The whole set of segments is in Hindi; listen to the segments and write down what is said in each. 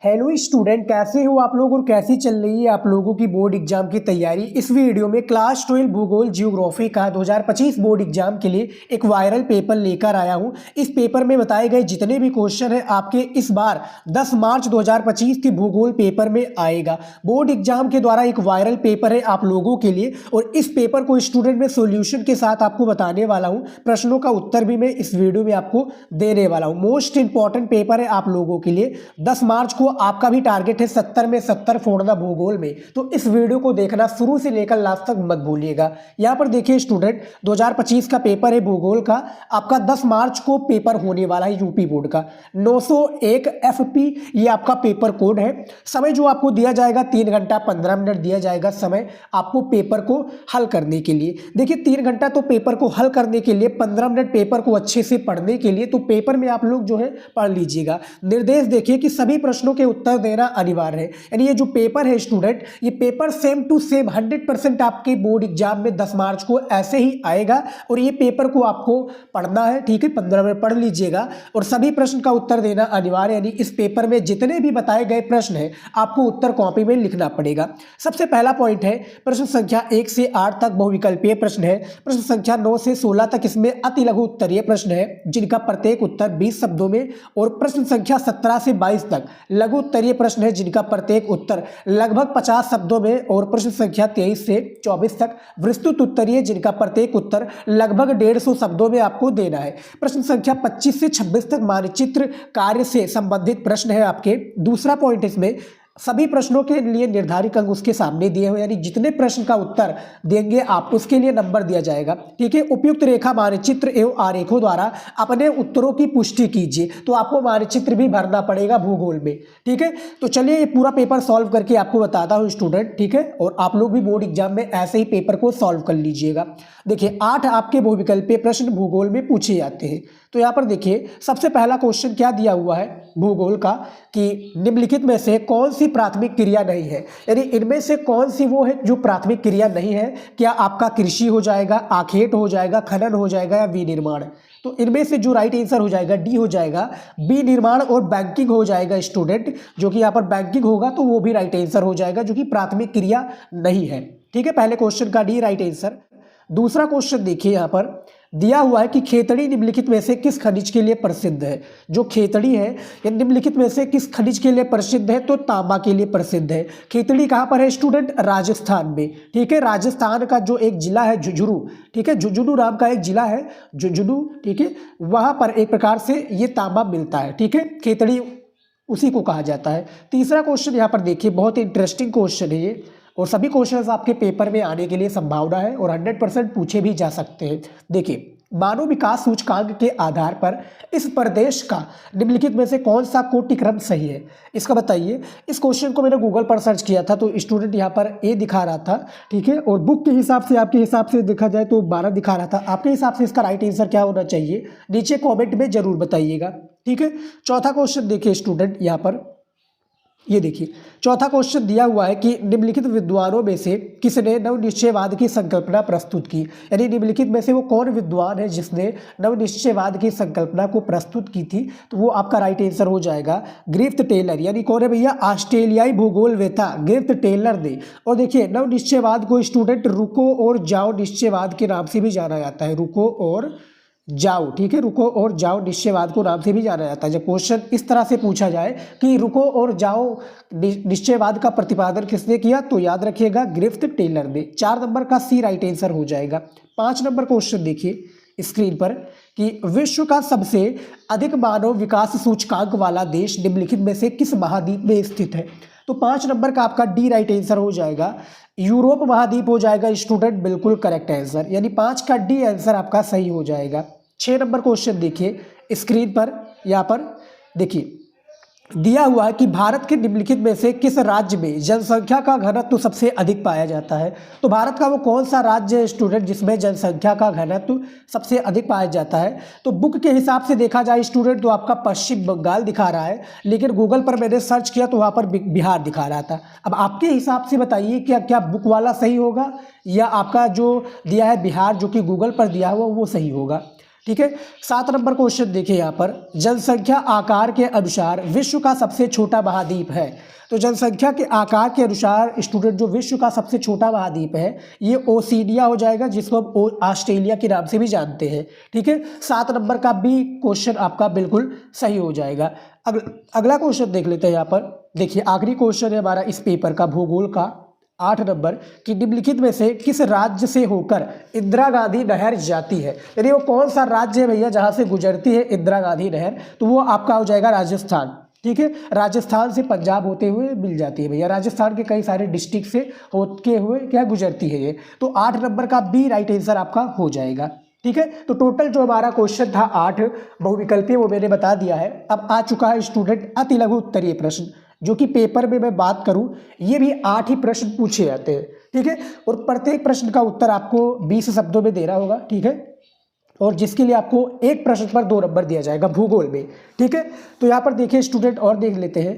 हेलो स्टूडेंट, कैसे हो आप लोग और कैसी चल रही है आप लोगों की बोर्ड एग्जाम की तैयारी। इस वीडियो में क्लास 12 भूगोल जियोग्राफी का 2025 बोर्ड एग्जाम के लिए एक वायरल पेपर लेकर आया हूं। इस पेपर में बताए गए जितने भी क्वेश्चन हैं आपके इस बार 10 मार्च 2025 के भूगोल पेपर में आएगा। बोर्ड एग्जाम के द्वारा एक वायरल पेपर है आप लोगों के लिए और इस पेपर को स्टूडेंट में सोल्यूशन के साथ आपको बताने वाला हूँ। प्रश्नों का उत्तर भी मैं इस वीडियो में आपको देने वाला हूँ। मोस्ट इंपॉर्टेंट पेपर है आप लोगों के लिए। 10 मार्च को आपका भी टारगेट है 70 में 70 फोड़ना भूगोल में, तो इस वीडियो को देखना शुरू से लेकर लास्ट तक मत भूलिएगा। यहां पर देखिए स्टूडेंट, 2025 का पेपर है भूगोल का। आपका 10 मार्च को पेपर होने वाला है यूपी बोर्ड का। 901 FP ये आपका पेपर कोड है। समय जो आपको दिया जाएगा 3 घंटा 15 मिनट दिया जाएगा समय आपको पेपर को हल करने के लिए। देखिए 3 घंटा तो पेपर को हल करने के लिए, 15 मिनट पेपर को अच्छे से पढ़ने के लिए, तो पेपर में आप लोग जो है पढ़ लीजिएगा। निर्देश देखिए कि सभी प्रश्नों के उत्तर देना अनिवार्य है। यानी ये जो पेपर है स्टूडेंट, ये पेपर सेम टू सेम 100% आपके बोर्ड एग्जाम में 10 मार्च को ऐसे ही आएगा और ये पेपर को आपको पढ़ना है। ठीक है, 15 मिनट पढ़ लीजिएगा और सभी प्रश्न का उत्तर देना अनिवार्य। यानी इस पेपर में जितने भी बताए गए प्रश्न हैं आपको उत्तर कॉपी में लिखना पड़ेगा। सबसे पहला पॉइंट है प्रश्न संख्या 1 से 8 तक बहुविकल्पीय प्रश्न है। प्रश्न संख्या 9 से 16 तक इसमें अति लघु उत्तरीय प्रश्न है जिनका प्रत्येक उत्तर 20 शब्दों में, और प्रश्न संख्या 17 से 22 तक लघु उत्तरीय प्रश्न है जिनका प्रत्येक उत्तर लगभग 50 शब्दों में, और प्रश्न संख्या 23 से 24 तक विस्तृत उत्तरीय जिनका प्रत्येक उत्तर लगभग 150 शब्दों में आपको देना है। प्रश्न संख्या 25 से 26 तक मानचित्र कार्य से संबंधित प्रश्न है आपके। दूसरा पॉइंट इसमें सभी प्रश्नों के लिए निर्धारित अंक उसके सामने दिए हुए, यानी जितने प्रश्न का उत्तर देंगे आप उसके लिए नंबर दिया जाएगा। ठीक है, उपयुक्त रेखा मानचित्र एवं आरेखों द्वारा अपने उत्तरों की पुष्टि कीजिए, तो आपको मानचित्र भी भरना पड़ेगा भूगोल में। ठीक है, तो चलिए ये पूरा पेपर सॉल्व करके आपको बताता हूँ स्टूडेंट। ठीक है, और आप लोग भी बोर्ड एग्जाम में ऐसे ही पेपर को सॉल्व कर लीजिएगा। देखिए 8 आपके बहुविकल्पीय प्रश्न भूगोल में पूछे जाते हैं। तो यहाँ पर देखिए सबसे पहला क्वेश्चन क्या दिया हुआ है भूगोल का कि निम्नलिखित में से कौन सी प्राथमिक क्रिया नहीं है। यानी इनमें से कौन सी वो है जो प्राथमिक क्रिया नहीं है। क्या आपका कृषि हो जाएगा, आखेट हो जाएगा, खनन हो जाएगा या विनिर्माण। तो इनमें से जो राइट आंसर हो जाएगा डी हो जाएगा। विनिर्माण और बैंकिंग हो जाएगा स्टूडेंट, जो कि यहाँ पर बैंकिंग होगा तो वो भी राइट आंसर हो जाएगा, जो कि प्राथमिक क्रिया नहीं है। ठीक है, पहले क्वेश्चन का डी राइट आंसर। दूसरा क्वेश्चन देखिए, यहाँ पर दिया हुआ है कि खेतड़ी निम्नलिखित में से किस खनिज के लिए प्रसिद्ध है। जो खेतड़ी है ये निम्नलिखित में से किस खनिज के लिए प्रसिद्ध है, तो तांबा के लिए प्रसिद्ध है। खेतड़ी कहाँ पर है स्टूडेंट, राजस्थान में। ठीक है, राजस्थान का जो एक जिला है झुंझुनू, ठीक है, झुंझुनू नाम का एक जिला है झुंझुनू, ठीक है, वहाँ पर एक प्रकार से ये तांबा मिलता है। ठीक है, खेतड़ी उसी को कहा जाता है। तीसरा क्वेश्चन यहाँ पर देखिए, बहुत ही इंटरेस्टिंग क्वेश्चन है ये, और सभी क्वेश्चंस आपके पेपर में आने के लिए संभावना है और 100% पूछे भी जा सकते हैं। देखिए मानव विकास सूचकांक के आधार पर इस प्रदेश का निम्नलिखित में से कौन सा कोटि क्रम सही है, इसका बताइए। इस क्वेश्चन को मैंने गूगल पर सर्च किया था तो स्टूडेंट यहाँ पर ए दिखा रहा था। ठीक है, और बुक के हिसाब से आपके हिसाब से देखा जाए तो 12 दिखा रहा था। आपके हिसाब से इसका राइट आंसर क्या होना चाहिए नीचे कॉमेंट में जरूर बताइएगा। ठीक है, चौथा क्वेश्चन देखिए स्टूडेंट, यहाँ पर ये देखिए चौथा क्वेश्चन दिया हुआ है कि निम्नलिखित विद्वानों में से किसने नवनिश्चयवाद की संकल्पना प्रस्तुत की। यानी निम्नलिखित में से वो कौन विद्वान है जिसने नवनिश्चयवाद की संकल्पना को प्रस्तुत की थी, तो वो आपका राइट आंसर हो जाएगा ग्रिफ्थ टेलर। यानी कौन है भैया, ऑस्ट्रेलियाई भूगोलवेत्ता ग्रिफ्थ टेलर ने। और देखिए नवनिश्चयवाद को स्टूडेंट रुको और जाओ निश्चयवाद के नाम से भी जाना जाता है। रुको और जाओ, ठीक है, रुको और जाओ निश्चयवाद को नाम से भी जाना जाता है। जब क्वेश्चन इस तरह से पूछा जाए कि रुको और जाओ निश्चयवाद का प्रतिपादन किसने किया, तो याद रखिएगा ग्रिफ्थ टेलर ने। 4 नंबर का सी राइट आंसर हो जाएगा। 5 नंबर क्वेश्चन देखिए स्क्रीन पर कि विश्व का सबसे अधिक मानव विकास सूचकांक वाला देश निम्नलिखित में से किस महाद्वीप में स्थित है। तो 5 नंबर का आपका डी राइट आंसर हो जाएगा। यूरोप महाद्वीप हो जाएगा स्टूडेंट, बिल्कुल करेक्ट आंसर। यानी 5 का डी आंसर आपका सही हो जाएगा। 6 नंबर क्वेश्चन देखिए स्क्रीन पर, यहाँ पर देखिए दिया हुआ है कि भारत के निम्नलिखित में से किस राज्य में जनसंख्या का घनत्व सबसे अधिक पाया जाता है। तो भारत का वो कौन सा राज्य है स्टूडेंट जिसमें जनसंख्या का घनत्व सबसे अधिक पाया जाता है। तो बुक के हिसाब से देखा जाए स्टूडेंट तो आपका पश्चिम बंगाल दिखा रहा है, लेकिन गूगल पर मैंने सर्च किया तो वहाँ पर बिहार दिखा रहा था। अब आपके हिसाब से बताइए क्या क्या बुक वाला सही होगा या आपका जो दिया है बिहार जो कि गूगल पर दिया हुआ वो सही होगा। ठीक है। 7 नंबर क्वेश्चन देखिए यहाँ पर, जनसंख्या आकार के अनुसार विश्व का सबसे छोटा महाद्वीप है। तो जनसंख्या के आकार के अनुसार स्टूडेंट जो विश्व का सबसे छोटा महाद्वीप है ये ओशिनिया हो जाएगा, जिसको हम ऑस्ट्रेलिया के नाम से भी जानते हैं। ठीक है, 7 नंबर का भी क्वेश्चन आपका बिल्कुल सही हो जाएगा। अगला क्वेश्चन देख लेते हैं यहाँ पर। देखिए आखिरी क्वेश्चन है हमारा इस पेपर का, भूगोल का 8 नंबर कि निम्नलिखित में से किस राज्य से होकर इंदिरा गांधी नहर जाती है। यानी वो कौन सा राज्य है भैया जहां से गुजरती है इंदिरा गांधी नहर, तो वो आपका हो जाएगा राजस्थान। ठीक है, राजस्थान से पंजाब होते हुए मिल जाती है भैया, राजस्थान के कई सारे डिस्ट्रिक्ट से होते हुए क्या गुजरती है ये। तो 8 नंबर का बी राइट आंसर आपका हो जाएगा। ठीक है, तो टोटल जो हमारा क्वेश्चन था 8 बहुविकल्पीय वो मैंने बता दिया है। अब आ चुका है स्टूडेंट अति लघु उत्तरीय प्रश्न, जो कि पेपर में मैं बात करूं ये भी 8 ही प्रश्न पूछे जाते हैं। ठीक है, और प्रत्येक प्रश्न का उत्तर आपको 20 शब्दों में देना होगा। ठीक है, और जिसके लिए आपको एक प्रश्न पर 2 नंबर दिया जाएगा भूगोल में। ठीक है, तो यहाँ पर देखिए स्टूडेंट और देख लेते हैं।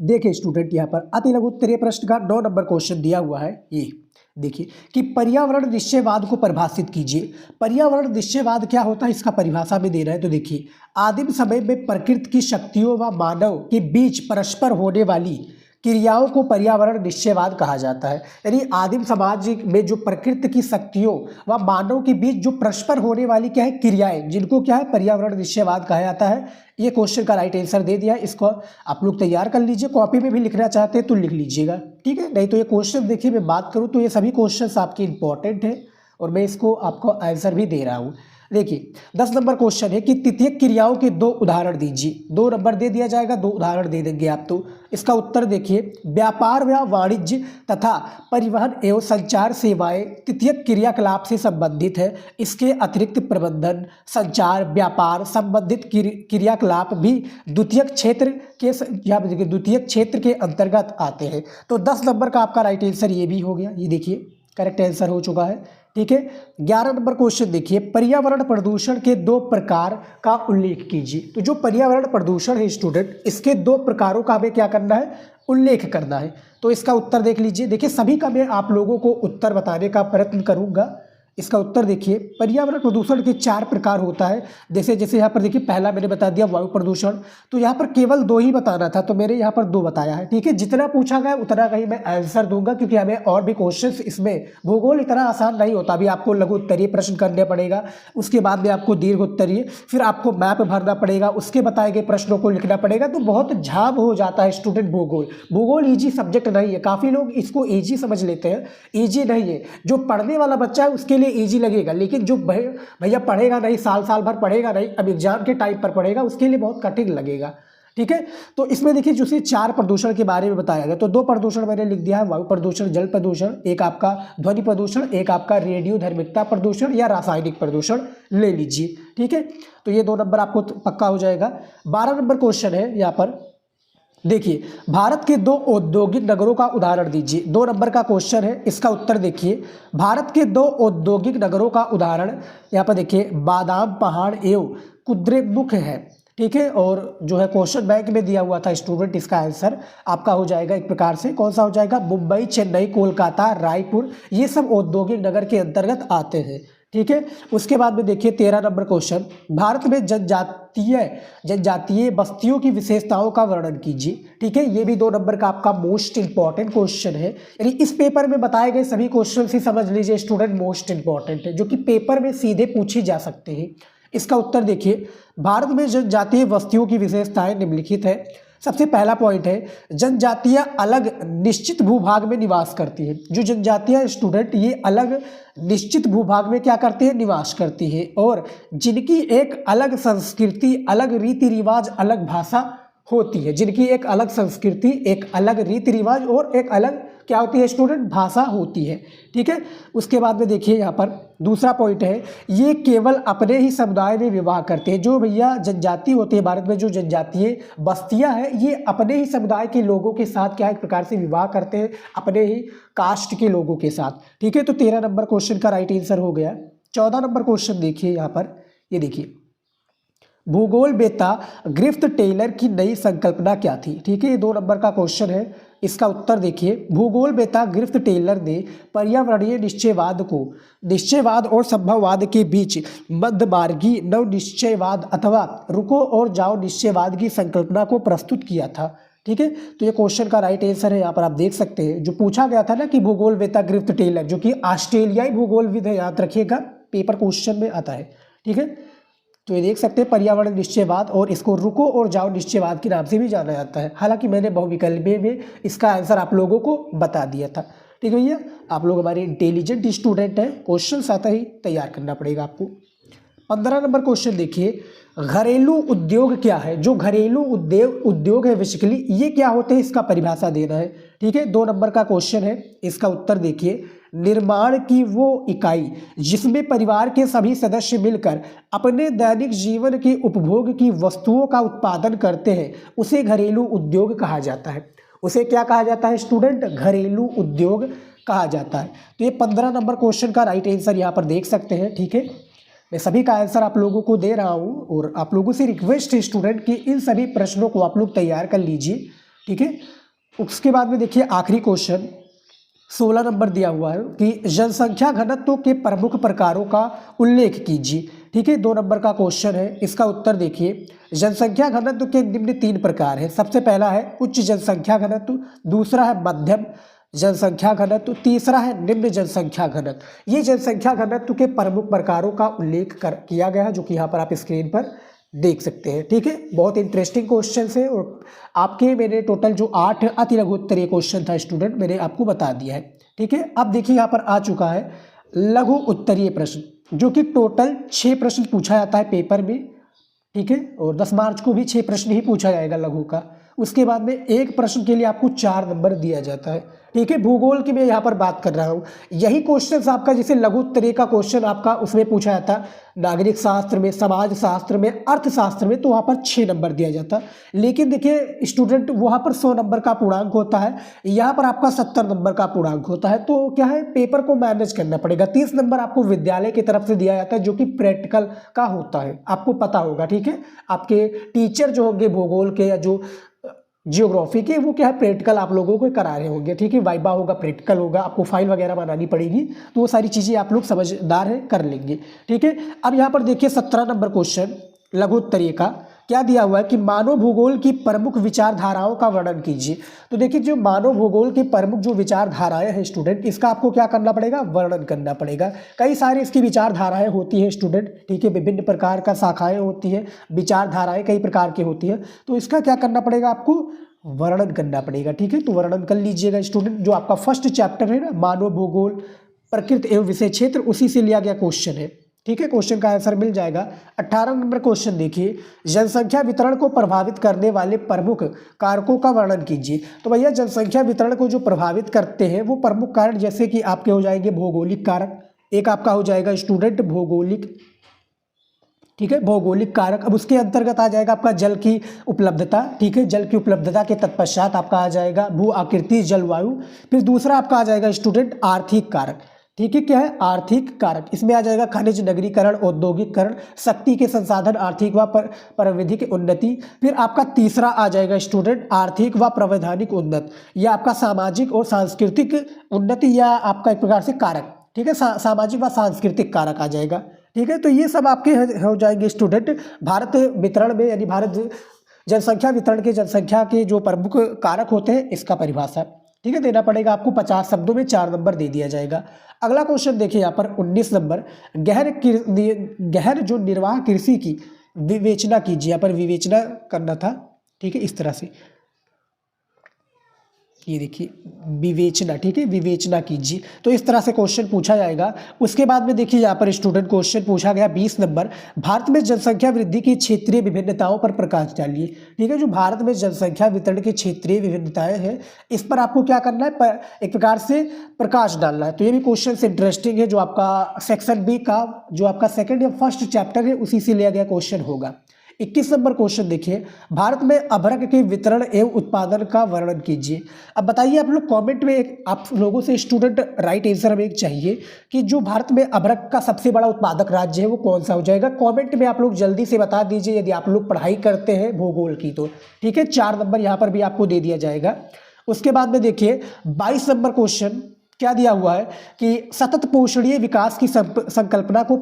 देखिए स्टूडेंट यहाँ पर अति लघु उत्तरीय प्रश्न का 9 नंबर क्वेश्चन दिया हुआ है। ये देखिए कि पर्यावरण निश्चयवाद को परिभाषित कीजिए। पर्यावरण निश्चयवाद क्या होता है इसका परिभाषा में दे रहा है। तो देखिए आदिम समय में प्रकृति की शक्तियों व मानव के बीच परस्पर होने वाली क्रियाओं को पर्यावरण निश्चयवाद कहा जाता है। यानी आदिम समाज में जो प्रकृति की शक्तियों व मानव के बीच जो परस्पर होने वाली क्या है क्रियाएं, जिनको क्या है पर्यावरण निश्चयवाद कहा जाता है। ये क्वेश्चन का राइट आंसर दे दिया। इसको आप लोग तैयार कर लीजिए, कॉपी में भी लिखना चाहते हैं तो लिख लीजिएगा। ठीक है, नहीं तो ये क्वेश्चन देखिए मैं बात करूँ तो ये सभी क्वेश्चन आपके इंपॉर्टेंट है और मैं इसको आपको आंसर भी दे रहा हूँ। देखिए 10 नंबर क्वेश्चन है कि तृतीयक क्रियाओं के 2 उदाहरण दीजिए। 2 नंबर दे दिया जाएगा, 2 उदाहरण दे देंगे आप। तो इसका उत्तर देखिए, व्यापार व वाणिज्य तथा परिवहन एवं संचार सेवाएं तृतीयक क्रियाकलाप से संबंधित है। इसके अतिरिक्त प्रबंधन, संचार, व्यापार संबंधित क्रियाकलाप भी द्वितीयक क्षेत्र के यहाँ पे देखिए द्वितीयक क्षेत्र के अंतर्गत आते हैं। तो 10 नंबर का आपका राइट आंसर ये भी हो गया। ये देखिए करेक्ट आंसर हो चुका है। ठीक है, 11 नंबर क्वेश्चन देखिए, पर्यावरण प्रदूषण के 2 प्रकार का उल्लेख कीजिए। तो जो पर्यावरण प्रदूषण है स्टूडेंट, इसके 2 प्रकारों का हमें क्या करना है, उल्लेख करना है। तो इसका उत्तर देख लीजिए। देखिए सभी का मैं आप लोगों को उत्तर बताने का प्रयत्न करूंगा। इसका उत्तर देखिए, पर्यावरण प्रदूषण के 4 प्रकार होता है। जैसे यहाँ पर देखिए पहला मैंने बता दिया वायु प्रदूषण, तो यहाँ पर केवल 2 ही बताना था तो मैंने यहाँ पर 2 बताया है। ठीक है, जितना पूछा गया उतना का ही मैं आंसर दूंगा, क्योंकि हमें और भी क्वेश्चंस इसमें, भूगोल इतना आसान नहीं होता। अभी आपको लघु उत्तरीय प्रश्न करने पड़ेगा, उसके बाद में आपको दीर्घ उत्तरीय, फिर आपको मैप भरना पड़ेगा, उसके बताए गए प्रश्नों को लिखना पड़ेगा। तो बहुत झाम हो जाता है स्टूडेंट भूगोल। भूगोल ईजी सब्जेक्ट नहीं है, काफ़ी लोग इसको ईजी समझ लेते हैं, ईजी नहीं है। जो पढ़ने वाला बच्चा है उसके इजी लगेगा, लेकिन जो भैया पढ़ेगा नहीं, साल भर पढ़ेगा नहीं, अब एग्जाम के टाइम पर पढ़ेगा, उसके लिए बहुत कठिन लगेगा। ठीक है, तो इसमें देखिए जो 4 प्रदूषण के बारे में बताया गया, तो 2 प्रदूषण मैंने लिख दिया है, वायु प्रदूषण, जल प्रदूषण, एक आपका ध्वनि प्रदूषण, एक आपका रेडियोधर्मिता प्रदूषण या रासायनिक प्रदूषण ले लीजिए। ठीक है, तो ये 2 नंबर आपको पक्का हो जाएगा। 12 नंबर क्वेश्चन है यहाँ पर, देखिए भारत के 2 औद्योगिक नगरों का उदाहरण दीजिए। 2 नंबर का क्वेश्चन है, इसका उत्तर देखिए, भारत के 2 औद्योगिक नगरों का उदाहरण यहाँ पर देखिए बादाम पहाड़ एवं कुद्रेमुख है। ठीक है, और जो है क्वेश्चन बैंक में दिया हुआ था स्टूडेंट, इसका आंसर आपका हो जाएगा एक प्रकार से, कौन सा हो जाएगा, मुंबई, चेन्नई, कोलकाता, रायपुर, ये सब औद्योगिक नगर के अंतर्गत आते हैं। ठीक है, उसके बाद में देखिए 13 नंबर क्वेश्चन, भारत में जनजातीय बस्तियों की विशेषताओं का वर्णन कीजिए। ठीक है, ये भी 2 नंबर का आपका मोस्ट इंपॉर्टेंट क्वेश्चन है। यानी इस पेपर में बताए गए सभी क्वेश्चन ही समझ लीजिए स्टूडेंट मोस्ट इंपॉर्टेंट है, जो कि पेपर में सीधे पूछे जा सकते हैं। इसका उत्तर देखिए, भारत में जनजातीय बस्तियों की विशेषताएं निम्नलिखित है। सबसे पहला पॉइंट है, जनजातियां अलग निश्चित भूभाग में निवास करती हैं। जो जनजातियां स्टूडेंट ये अलग निश्चित भूभाग में क्या करती है, निवास करती है, और जिनकी एक अलग संस्कृति, अलग रीति रिवाज, अलग भाषा होती है, जिनकी एक अलग संस्कृति, एक अलग रीति रिवाज और एक अलग क्या होती है स्टूडेंट, भाषा होती है। ठीक है, उसके बाद में देखिए यहाँ पर दूसरा पॉइंट है, ये केवल अपने ही समुदाय में विवाह करते हैं। जो भैया जनजाति होती है भारत में, जो जनजातीय बस्तियां हैं, ये अपने ही समुदाय के लोगों के साथ क्या एक प्रकार से विवाह करते हैं, अपने ही कास्ट के लोगों के साथ। ठीक है, तो 13 नंबर क्वेश्चन का राइट आंसर हो गया। 14 नंबर क्वेश्चन देखिए यहाँ पर, ये देखिए भूगोल बेटा ग्रिफ्थ टेलर की नई संकल्पना क्या थी। ठीक है, ये 2 नंबर का क्वेश्चन है। इसका उत्तर देखिए, भूगोल बेटा ग्रिफ्थ टेलर ने पर्यावरणीय निश्चयवाद को निश्चयवाद और संभववाद के बीच मध्यमार्गी नव निश्चयवाद अथवा रुको और जाओ निश्चयवाद की संकल्पना को प्रस्तुत किया था। ठीक है, तो ये क्वेश्चन का राइट आंसर है। यहाँ पर आप देख सकते हैं, जो पूछा गया था ना कि भूगोल वेता ग्रिफ्थ टेलर, जो कि ऑस्ट्रेलियाई भूगोलविद है, याद रखिएगा, पेपर क्वेश्चन में आता है। ठीक है, तो ये देख सकते हैं पर्यावरण निश्चयवाद, और इसको रुको और जाओ निश्चयवाद के नाम से भी जाना जाता है। हालांकि मैंने बहुविकल्पी में इसका आंसर आप लोगों को बता दिया था। ठीक है भैया, आप लोग हमारे इंटेलिजेंट स्टूडेंट हैं, क्वेश्चन आता ही तैयार करना पड़ेगा आपको। 15 नंबर क्वेश्चन देखिए, घरेलू उद्योग क्या है। जो घरेलू उद्योग है बेसिकली ये क्या होते हैं, इसका परिभाषा देना है। ठीक है, 2 नंबर का क्वेश्चन है। इसका उत्तर देखिए, निर्माण की वो इकाई जिसमें परिवार के सभी सदस्य मिलकर अपने दैनिक जीवन के उपभोग की वस्तुओं का उत्पादन करते हैं उसे घरेलू उद्योग कहा जाता है। उसे क्या कहा जाता है स्टूडेंट, घरेलू उद्योग कहा जाता है। तो ये 15 नंबर क्वेश्चन का राइट आंसर यहाँ पर देख सकते हैं। ठीक है, मैं सभी का आंसर आप लोगों को दे रहा हूँ, और आप लोगों से रिक्वेस्ट है स्टूडेंट कि इन सभी प्रश्नों को आप लोग तैयार कर लीजिए। ठीक है, उसके बाद में देखिए आखिरी क्वेश्चन 16 नंबर दिया हुआ है कि जनसंख्या घनत्व के प्रमुख प्रकारों का उल्लेख कीजिए। ठीक है, 2 नंबर का क्वेश्चन है। इसका उत्तर देखिए, जनसंख्या घनत्व के निम्न 3 प्रकार है। सबसे पहला है उच्च जनसंख्या घनत्व, दूसरा है मध्यम जनसंख्या घनत्व, तीसरा है निम्न जनसंख्या घनत्व। ये जनसंख्या घनत्व के प्रमुख प्रकारों का उल्लेख किया गया है, जो कि यहाँ पर आप स्क्रीन पर देख सकते हैं। ठीक है, बहुत इंटरेस्टिंग क्वेश्चन है, और आपके मैंने टोटल जो 8 अति लघु उत्तरीय क्वेश्चन था स्टूडेंट, मैंने आपको बता दिया है। ठीक है, अब देखिए यहाँ पर आ चुका है लघु उत्तरीय प्रश्न, जो कि टोटल 6 प्रश्न पूछा जाता है पेपर में। ठीक है, और 10 मार्च को भी 6 प्रश्न ही पूछा जाएगा लघु का। उसके बाद में एक प्रश्न के लिए आपको 4 नंबर दिया जाता है। ठीक है, भूगोल की मैं यहाँ पर बात कर रहा हूँ। यही क्वेश्चन आपका जैसे लघु उत्तरीय का क्वेश्चन आपका उसमें पूछा जाता, नागरिक शास्त्र में, समाज शास्त्र में, अर्थशास्त्र में, तो वहाँ पर 6 नंबर दिया जाता। लेकिन देखिए स्टूडेंट, वहाँ पर 100 नंबर का पूर्णांक होता है, यहाँ पर आपका 70 नंबर का पूर्णांक होता है। तो क्या है, पेपर को मैनेज करना पड़ेगा। 30 नंबर आपको विद्यालय की तरफ से दिया जाता है, जो कि प्रैक्टिकल का होता है, आपको पता होगा। ठीक है, आपके टीचर जो होंगे भूगोल के या जो जियोग्राफी के, वो क्या है प्रैक्टिकल आप लोगों को करा रहे होंगे। ठीक है, वाइबा होगा, प्रैक्टिकल होगा, आपको फाइल वगैरह बनानी पड़ेगी, तो वो सारी चीज़ें आप लोग समझदार हैं, कर लेंगे। ठीक है, अब यहाँ पर देखिए 17 नंबर क्वेश्चन लघु उत्तरीय का क्या दिया हुआ है कि मानव भूगोल की प्रमुख विचारधाराओं का वर्णन कीजिए। तो देखिए, जो मानव भूगोल की प्रमुख जो विचारधाराएं हैं स्टूडेंट, इसका आपको क्या करना पड़ेगा, वर्णन करना पड़ेगा। कई सारी इसकी विचारधाराएं होती हैं स्टूडेंट। ठीक है, विभिन्न प्रकार का शाखाएं होती हैं, विचारधाराएं कई प्रकार की होती हैं, तो इसका क्या करना पड़ेगा, आपको वर्णन करना पड़ेगा। ठीक है, तो वर्णन कर लीजिएगा स्टूडेंट। जो आपका फर्स्ट चैप्टर है ना, मानव भूगोल प्रकृति एवं विषय क्षेत्र, उसी से लिया गया क्वेश्चन है। ठीक है, क्वेश्चन का आंसर मिल जाएगा। 18 नंबर क्वेश्चन देखिए, जनसंख्या वितरण को प्रभावित करने वाले प्रमुख कारकों का वर्णन कीजिए। तो भैया जनसंख्या वितरण को जो प्रभावित करते हैं वो प्रमुख कारण जैसे कि आपके हो जाएंगे भौगोलिक कारक, एक आपका हो जाएगा स्टूडेंट भौगोलिक। ठीक है, भौगोलिक कारक। अब उसके अंतर्गत आ जाएगा आपका जल की उपलब्धता। ठीक है, जल की उपलब्धता के तत्पश्चात आपका आ जाएगा भू आकृति जलवायु। फिर दूसरा आपका आ जाएगा स्टूडेंट आर्थिक कारक। ठीक है, क्या है, आर्थिक कारक। इसमें आ जाएगा खनिज नगरीकरण, औद्योगिकरण, शक्ति के संसाधन, आर्थिक व प्राविधिक उन्नति। फिर आपका तीसरा आ जाएगा स्टूडेंट आर्थिक व प्रावधानिक उन्नति, या आपका सामाजिक और सांस्कृतिक उन्नति, या आपका एक प्रकार से कारक। ठीक है, सामाजिक व सांस्कृतिक कारक आ जाएगा। ठीक है, तो ये सब आपके हो जाएंगे स्टूडेंट भारत वितरण में, यानी भारत जनसंख्या वितरण के जनसंख्या के जो प्रमुख कारक होते हैं, इसका परिभाषा। ठीक है, देना पड़ेगा आपको 50 शब्दों में 4 नंबर दे दिया जाएगा। अगला क्वेश्चन देखिए यहाँ पर 19 नंबर, गहन जो निर्वाह कृषि की विवेचना कीजिए। यहाँ पर विवेचना करना था। ठीक है, इस तरह से ये देखिए विवेचना। ठीक है, विवेचना कीजिए, तो इस तरह से क्वेश्चन पूछा जाएगा। उसके बाद में देखिए यहाँ पर स्टूडेंट क्वेश्चन पूछा गया 20 नंबर, भारत में जनसंख्या वृद्धि की क्षेत्रीय विभिन्नताओं पर प्रकाश डालिए। ठीक है, जो भारत में जनसंख्या वितरण की क्षेत्रीय विभिन्नताएं हैं, इस पर आपको क्या करना है, एक प्रकार से प्रकाश डालना है। तो ये भी क्वेश्चन इंटरेस्टिंग है, जो आपका सेक्शन बी का जो आपका सेकेंड या फर्स्ट चैप्टर है, उसी से लिया गया क्वेश्चन होगा। 21 नंबर क्वेश्चन देखिए, भारत में अभ्रक के वितरण एवं उत्पादन का वर्णन कीजिए। अब बताइए आप लोग कमेंट में, एक आप लोगों से स्टूडेंट राइट आंसर हमें एक चाहिए कि जो भारत में अभ्रक का सबसे बड़ा उत्पादक राज्य है वो कौन सा हो जाएगा। कमेंट में आप लोग जल्दी से बता दीजिए यदि आप लोग पढ़ाई करते हैं भूगोल की तो। ठीक है, 4 नंबर यहाँ पर भी आपको दे दिया जाएगा। उसके बाद में देखिए 22 नंबर क्वेश्चन क्या दिया हुआ है कि सतत पोषणीय विकास की संकल्पना को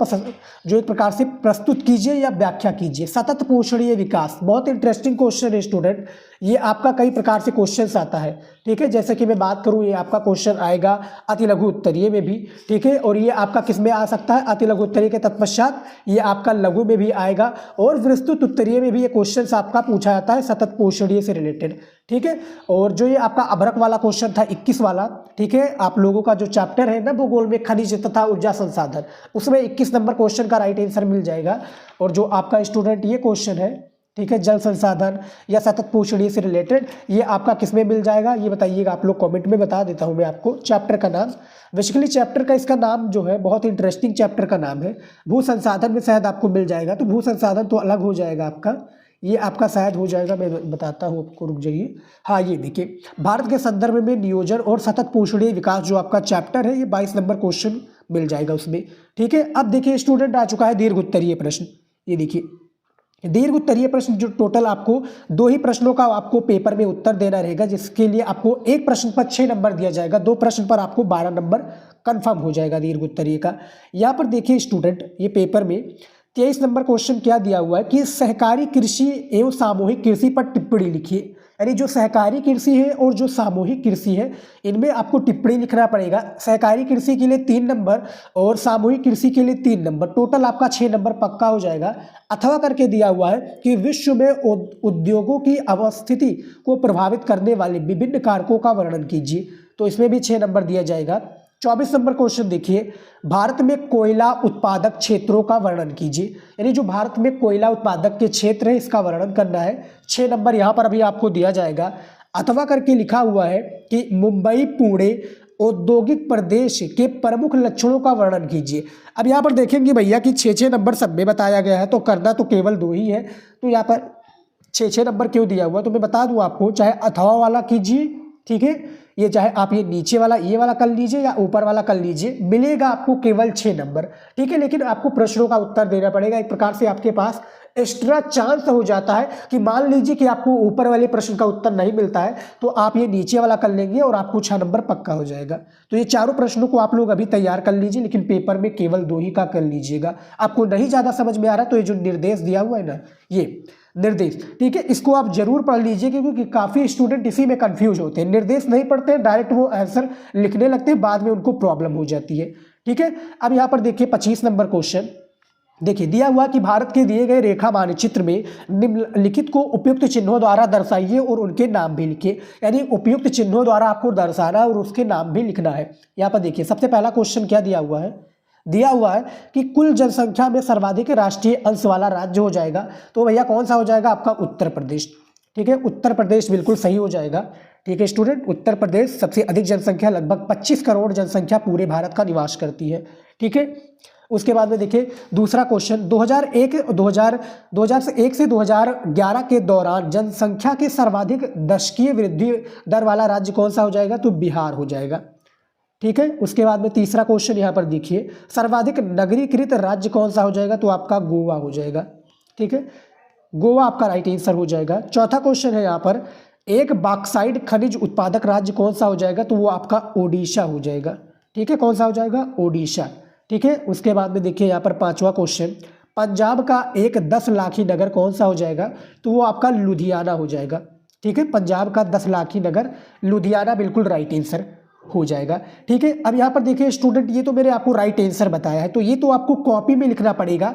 जो एक प्रकार से प्रस्तुत कीजिए या व्याख्या कीजिए। सतत पोषणीय विकास बहुत इंटरेस्टिंग क्वेश्चन है स्टूडेंट, ये आपका कई प्रकार से क्वेश्चन आता है। ठीक है, जैसे कि मैं बात करूं, ये आपका क्वेश्चन आएगा अति लघु उत्तरीय में भी। ठीक है, और ये आपका किस में आ सकता है, अति लघु उत्तरीय के तत्पश्चात ये आपका लघु में भी आएगा, और विस्तृत उत्तरीय में भी ये क्वेश्चन आपका पूछा जाता है सतत पोषणीय से रिलेटेड। ठीक है, और जो ये आपका अभ्रक वाला क्वेश्चन था 21 वाला, ठीक है, आप लोगों का जो चैप्टर है ना भूगोल में खनिज तथा ऊर्जा संसाधन, उसमें 21 नंबर क्वेश्चन का राइट आंसर मिल जाएगा। और जो आपका स्टूडेंट ये क्वेश्चन है, ठीक है, जल संसाधन या सतत पोषणीय से रिलेटेड, ये आपका किस में मिल जाएगा ये बताइएगा आप लोग कमेंट में। बता देता हूँ मैं आपको चैप्टर का नाम। बेसिकली चैप्टर का इसका नाम जो है बहुत इंटरेस्टिंग चैप्टर का नाम है, भू संसाधन में शायद आपको मिल जाएगा। तो भू संसाधन तो अलग हो जाएगा आपका, ये आपका शायद हो जाएगा, मैं बताता हूँ आपको, रुक जाइए। हाँ, ये देखिए भारत के संदर्भ में नियोजन और सतत पोषणीय विकास जो आपका चैप्टर है, ये 22 नंबर क्वेश्चन मिल जाएगा उसमें। ठीक है, अब देखिए स्टूडेंट आ चुका है दीर्घ उत्तरीय प्रश्न। ये देखिए दीर्घ उत्तरीय प्रश्न, जो टोटल आपको 2 ही प्रश्नों का आपको पेपर में उत्तर देना रहेगा, जिसके लिए आपको एक प्रश्न पर 6 नंबर दिया जाएगा, 2 प्रश्न पर आपको 12 नंबर कंफर्म हो जाएगा दीर्घ उत्तरीय का। यहाँ पर देखिए स्टूडेंट, ये पेपर में 23 नंबर क्वेश्चन क्या दिया हुआ है कि सहकारी कृषि एवं सामूहिक कृषि पर टिप्पणी लिखिए। यानी जो सहकारी कृषि है और जो सामूहिक कृषि है, इनमें आपको टिप्पणी लिखना पड़ेगा। सहकारी कृषि के लिए 3 नंबर और सामूहिक कृषि के लिए 3 नंबर, टोटल आपका 6 नंबर पक्का हो जाएगा। अथवा करके दिया हुआ है कि विश्व में उद्योगों की अवस्थिति को प्रभावित करने वाले विभिन्न कारकों का वर्णन कीजिए, तो इसमें भी 6 नंबर दिया जाएगा। 24 नंबर क्वेश्चन देखिए, भारत में कोयला उत्पादक क्षेत्रों का वर्णन कीजिए। यानी जो भारत में कोयला उत्पादक के क्षेत्र है, इसका वर्णन करना है। 6 नंबर यहाँ पर अभी आपको दिया जाएगा। अथवा करके लिखा हुआ है कि मुंबई पुणे औद्योगिक प्रदेश के प्रमुख लक्षणों का वर्णन कीजिए। अब यहाँ पर देखेंगे भैया कि 6 नंबर सब में बताया गया है, तो करना तो केवल 2 ही है। तो यहाँ पर 6 नंबर क्यों दिया हुआ है तो मैं बता दूँ आपको, चाहे अथवा वाला कीजिए, ठीक है, ये चाहे आप ये नीचे वाला ये वाला कर लीजिए या ऊपर वाला कर लीजिए, मिलेगा आपको केवल 6 नंबर। ठीक है, लेकिन आपको प्रश्नों का उत्तर देना पड़ेगा। एक प्रकार से आपके पास एक्स्ट्रा चांस हो जाता है कि मान लीजिए कि आपको ऊपर वाले प्रश्न का उत्तर नहीं मिलता है, तो आप ये नीचे वाला कर लेंगे और आपको 6 नंबर पक्का हो जाएगा। तो ये चारों प्रश्नों को आप लोग अभी तैयार कर लीजिए, लेकिन पेपर में केवल 2 ही का कर लीजिएगा। आपको नहीं ज़्यादा समझ में आ रहा तो ये जो निर्देश दिया हुआ है ना, ये निर्देश, ठीक है, इसको आप जरूर पढ़ लीजिए, क्योंकि काफ़ी स्टूडेंट इसी में कंफ्यूज होते हैं। निर्देश नहीं पढ़ते हैं, डायरेक्ट वो आंसर लिखने लगते हैं, बाद में उनको प्रॉब्लम हो जाती है। ठीक है, अब यहाँ पर देखिए 25 नंबर क्वेश्चन देखिए, दिया हुआ कि भारत के दिए गए रेखा मानचित्र में निम्नलिखित को उपयुक्त चिन्हों द्वारा दर्शाइए और उनके नाम भी लिखिए। यानी उपयुक्त चिन्हों द्वारा आपको दर्शाना और उसके नाम भी लिखना है। यहाँ पर देखिए सबसे पहला क्वेश्चन क्या दिया हुआ है, दिया हुआ है कि कुल जनसंख्या में सर्वाधिक राष्ट्रीय अंश वाला राज्य हो जाएगा, तो भैया कौन सा हो जाएगा आपका उत्तर प्रदेश। ठीक है, उत्तर प्रदेश बिल्कुल सही हो जाएगा। ठीक है स्टूडेंट, उत्तर प्रदेश सबसे अधिक जनसंख्या, लगभग 25 करोड़ जनसंख्या पूरे भारत का निवास करती है। ठीक है, उसके बाद में देखिए दूसरा क्वेश्चन, 2001 से 2011 के दौरान जनसंख्या के सर्वाधिक दशकीय वृद्धि दर वाला राज्य कौन सा हो जाएगा, तो बिहार हो जाएगा। ठीक है, उसके बाद में तीसरा क्वेश्चन यहाँ पर देखिए, सर्वाधिक नगरीकृत राज्य कौन सा हो जाएगा, तो आपका गोवा हो जाएगा। ठीक है, गोवा आपका राइट आंसर हो जाएगा। चौथा क्वेश्चन है यहाँ पर, एक बॉक्साइट खनिज उत्पादक राज्य कौन सा हो जाएगा, तो वो आपका ओडिशा हो जाएगा। ठीक है, कौन सा हो जाएगा, ओडिशा। ठीक है, उसके बाद में देखिए यहाँ पर पांचवा क्वेश्चन, पंजाब का एक 10 लाखी नगर कौन सा हो जाएगा, तो वो आपका लुधियाना हो जाएगा। ठीक है, पंजाब का 10 लाखी नगर लुधियाना बिल्कुल राइट आंसर हो जाएगा। ठीक है, अब यहाँ पर देखिए स्टूडेंट, ये तो मैंने आपको राइट आंसर बताया है, तो ये तो आपको कॉपी में लिखना पड़ेगा,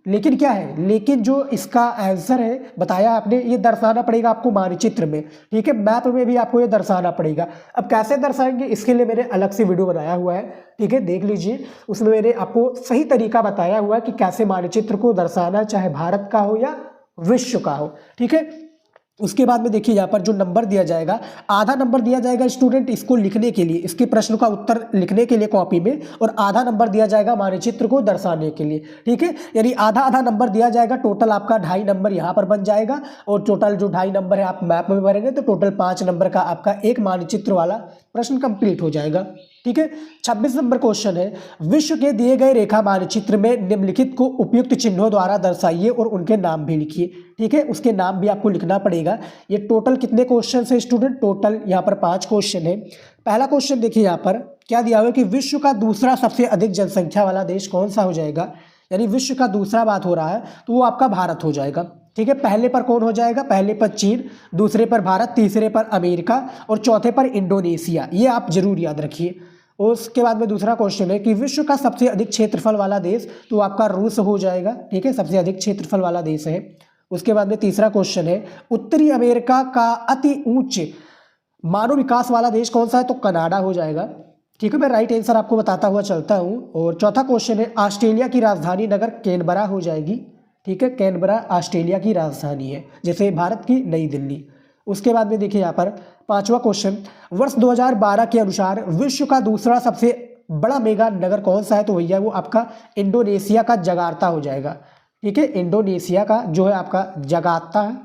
लेकिन क्या है, लेकिन जो इसका आंसर है बताया आपने, ये दर्शाना पड़ेगा आपको मानचित्र में। ठीक है, मैप में भी आपको ये दर्शाना पड़ेगा। अब कैसे दर्शाएंगे, इसके लिए मैंने अलग से वीडियो बनाया हुआ है। ठीक है, देख लीजिए, उसमें मैंने आपको सही तरीका बताया हुआ है कि कैसे मानचित्र को दर्शाना, चाहे भारत का हो या विश्व का हो। ठीक है, उसके बाद में देखिए यहाँ पर जो नंबर दिया जाएगा, आधा नंबर दिया जाएगा स्टूडेंट इसको लिखने के लिए, इसके प्रश्न का उत्तर लिखने के लिए कॉपी में, और आधा नंबर दिया जाएगा मानचित्र को दर्शाने के लिए। ठीक है, यानी आधा आधा नंबर दिया जाएगा। टोटल आपका 2.5 नंबर यहाँ पर बन जाएगा, और टोटल जो 2.5 नंबर है आप मैप में भरेंगे तो टोटल 5 नंबर का आपका एक मानचित्र वाला प्रश्न कंप्लीट हो जाएगा। ठीक है, 26 नंबर क्वेश्चन है, विश्व के दिए गए रेखा मानचित्र में निम्नलिखित को उपयुक्त चिन्हों द्वारा दर्शाइए और उनके नाम भी लिखिए। ठीक है, उसके नाम भी आपको लिखना पड़ेगा। ये टोटल कितने क्वेश्चन है स्टूडेंट? टोटल यहाँ पर 5 क्वेश्चन है। पहला क्वेश्चन देखिए यहाँ पर क्या दिया हुआ है कि विश्व का दूसरा सबसे अधिक जनसंख्या वाला देश कौन सा हो जाएगा, यानी विश्व का दूसरा बात हो रहा है तो वो आपका भारत हो जाएगा। ठीक है, पहले पर कौन हो जाएगा? पहले पर चीन, दूसरे पर भारत, तीसरे पर अमेरिका और चौथे पर इंडोनेशिया। ये आप जरूर याद रखिए। और उसके बाद में दूसरा क्वेश्चन है कि विश्व का सबसे अधिक क्षेत्रफल वाला देश, तो आपका रूस हो जाएगा। ठीक है, सबसे अधिक क्षेत्रफल वाला देश है। उसके बाद में तीसरा क्वेश्चन है, उत्तरी अमेरिका का अति उच्च मानव विकास वाला देश कौन सा है, तो कनाडा हो जाएगा। ठीक है, मैं राइट आंसर आपको बताता हुआ चलता हूँ। और चौथा क्वेश्चन है, ऑस्ट्रेलिया की राजधानी नगर कैनबरा हो जाएगी। ठीक है, कैनबरा ऑस्ट्रेलिया की राजधानी है, जैसे भारत की नई दिल्ली। उसके बाद में देखिए यहाँ पर पांचवा क्वेश्चन, वर्ष 2012 के अनुसार विश्व का दूसरा सबसे बड़ा मेगा नगर कौन सा है, तो भैया वो आपका इंडोनेशिया का जकार्ता हो जाएगा। ठीक है, इंडोनेशिया का जो है आपका जकार्ता है।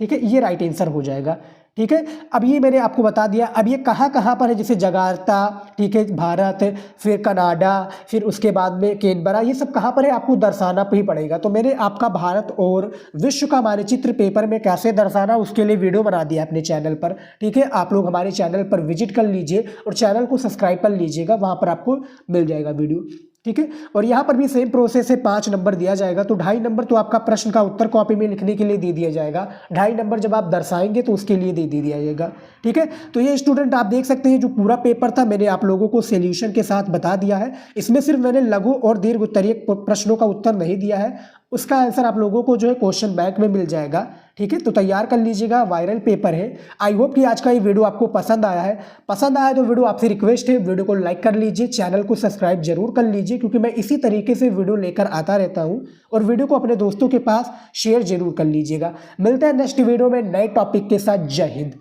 ठीक है, ये राइट आंसर हो जाएगा। ठीक है, अब ये मैंने आपको बता दिया। अब ये कहाँ कहाँ पर है, जैसे जकार्ता, ठीक है, भारत, फिर कनाडा, फिर उसके बाद में कैनबरा, ये सब कहाँ पर है आपको दर्शाना ही पड़ेगा। तो मैंने आपका भारत और विश्व का मानचित्र पेपर में कैसे दर्शाना उसके लिए वीडियो बना दिया अपने चैनल पर। ठीक है, आप लोग हमारे चैनल पर विजिट कर लीजिए और चैनल को सब्सक्राइब कर लीजिएगा, वहाँ पर आपको मिल जाएगा वीडियो। ठीक है, और यहाँ पर भी सेम प्रोसेस है, 5 नंबर दिया जाएगा। तो 2.5 नंबर तो आपका प्रश्न का उत्तर कॉपी में लिखने के लिए दे दिया जाएगा, 2.5 नंबर जब आप दर्शाएंगे तो उसके लिए दे दिया जाएगा। ठीक है, तो ये स्टूडेंट आप देख सकते हैं जो पूरा पेपर था मैंने आप लोगों को सॉल्यूशन के साथ बता दिया है। इसमें सिर्फ मैंने लघु और दीर्घ उत्तरीय प्रश्नों का उत्तर नहीं दिया है, उसका आंसर आप लोगों को जो है क्वेश्चन बैंक में मिल जाएगा। ठीक है, तो तैयार कर लीजिएगा, वायरल पेपर है। आई होप कि आज का ये वीडियो आपको पसंद आया है। पसंद आया तो वीडियो आपसे रिक्वेस्ट है, वीडियो को लाइक कर लीजिए, चैनल को सब्सक्राइब जरूर कर लीजिए, क्योंकि मैं इसी तरीके से वीडियो लेकर आता रहता हूँ। और वीडियो को अपने दोस्तों के पास शेयर जरूर कर लीजिएगा। मिलते हैं नेक्स्ट वीडियो में नए टॉपिक के साथ। जय हिंद।